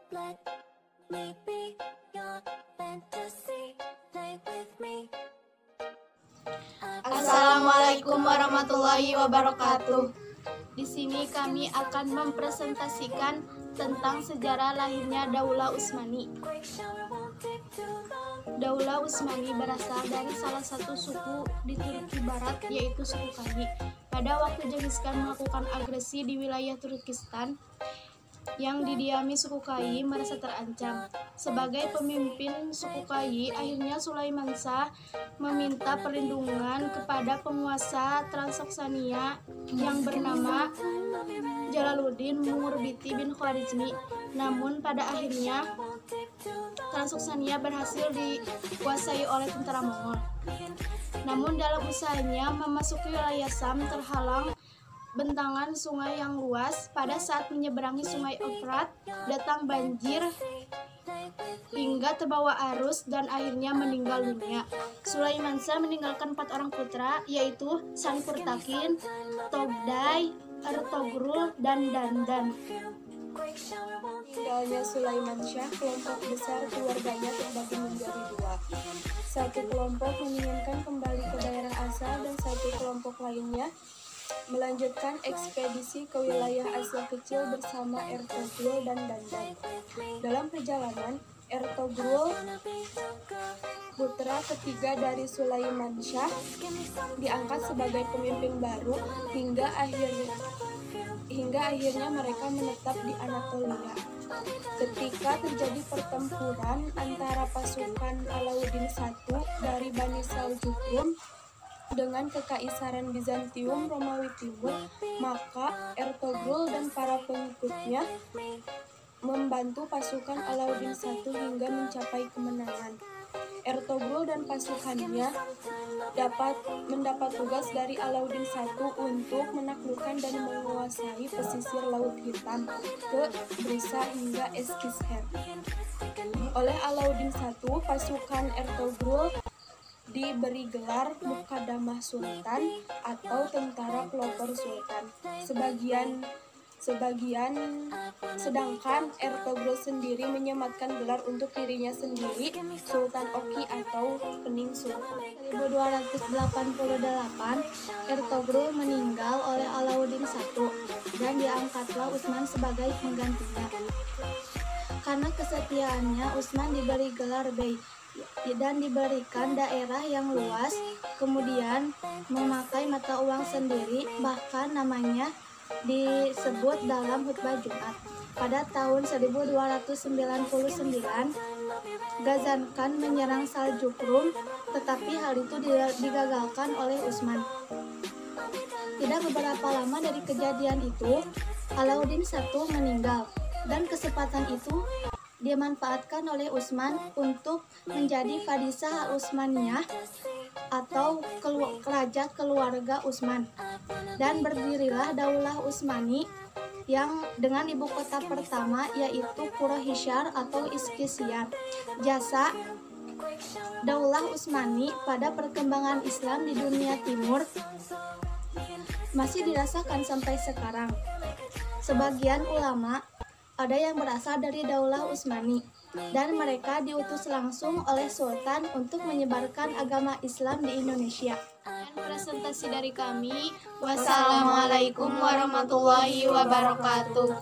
Let me be your fantasy. Play with me. Assalamualaikum warahmatullahi wabarakatuh. Di sini kami akan mempresentasikan tentang sejarah lahirnya Daulah Utsmani. Daulah Utsmani berasal dari salah satu suku di Turki Barat, yaitu suku Kayi. Pada waktu Genghis Khan melakukan agresi di wilayah Turkistan yang didiami suku Kayi merasa terancam. Sebagai pemimpin suku Kayi, akhirnya Sulaiman Shah meminta perlindungan kepada penguasa Transoksania yang bernama Jalaluddin Murbiti bin Khwarizmi. Namun pada akhirnya Transoksania berhasil dikuasai oleh tentara Mongol. Namun dalam usahanya memasuki wilayah Syam terhalang bentangan sungai yang luas. Pada saat menyeberangi sungai Efrat, datang banjir hingga terbawa arus dan akhirnya meninggal dunia. Sulaiman Shah meninggalkan 4 orang putra, yaitu Sangskurtakin, Togday, Ertugrul, dan Dandan. Meninggalnya Sulaiman Shah, kelompok besar keluarganya terbagi menjadi 2. Satu kelompok menginginkan kembali ke daerah asal dan satu kelompok lainnya melanjutkan ekspedisi ke wilayah Asia Kecil bersama Ertugrul dan Dandan. Dalam perjalanan, Ertugrul, putra ketiga dari Sulaiman Shah, diangkat sebagai pemimpin baru hingga akhirnya mereka menetap di Anatolia. Ketika terjadi pertempuran antara pasukan Alauddin I dari Bani Seljukim dengan Kekaisaran Bizantium Romawi Timur, maka Ertugrul dan para pengikutnya membantu pasukan Alauddin I hingga mencapai kemenangan. Ertugrul dan pasukannya mendapat tugas dari Alauddin I untuk menaklukkan dan menguasai pesisir Laut Hitam ke Brisa hingga Eskisher. Oleh Alauddin I, pasukan Ertugrul diberi gelar Mukadamah Sultan atau Tentara Pelopor Sultan. Sedangkan Ertugrul sendiri menyematkan gelar untuk dirinya sendiri, Sultan Oki atau Pening Sultan. 1288, Ertugrul meninggal oleh Alauddin I dan diangkatlah Utsman sebagai penggantinya. Karena kesetiaannya, Utsman diberi gelar Bey dan diberikan daerah yang luas, kemudian memakai mata uang sendiri, bahkan namanya disebut dalam khutbah Jumat. Pada tahun 1299, Ghazan Khan menyerang Saljuqrum, tetapi hal itu digagalkan oleh Utsman. Tidak beberapa lama dari kejadian itu, Alauddin I meninggal, dan kesempatan itu dimanfaatkan oleh Utsman untuk menjadi Fadisah Al-Utsmaniyah atau raja keluarga Utsman, dan berdirilah Daulah Utsmani yang dengan ibu kota pertama yaitu Quraisy atau Iskisiyar. Jasa Daulah Utsmani pada perkembangan Islam di dunia timur masih dirasakan sampai sekarang. Sebagian ulama ada yang berasal dari Daulah Utsmani, dan mereka diutus langsung oleh Sultan untuk menyebarkan agama Islam di Indonesia. Dan presentasi dari kami, wassalamualaikum warahmatullahi wabarakatuh.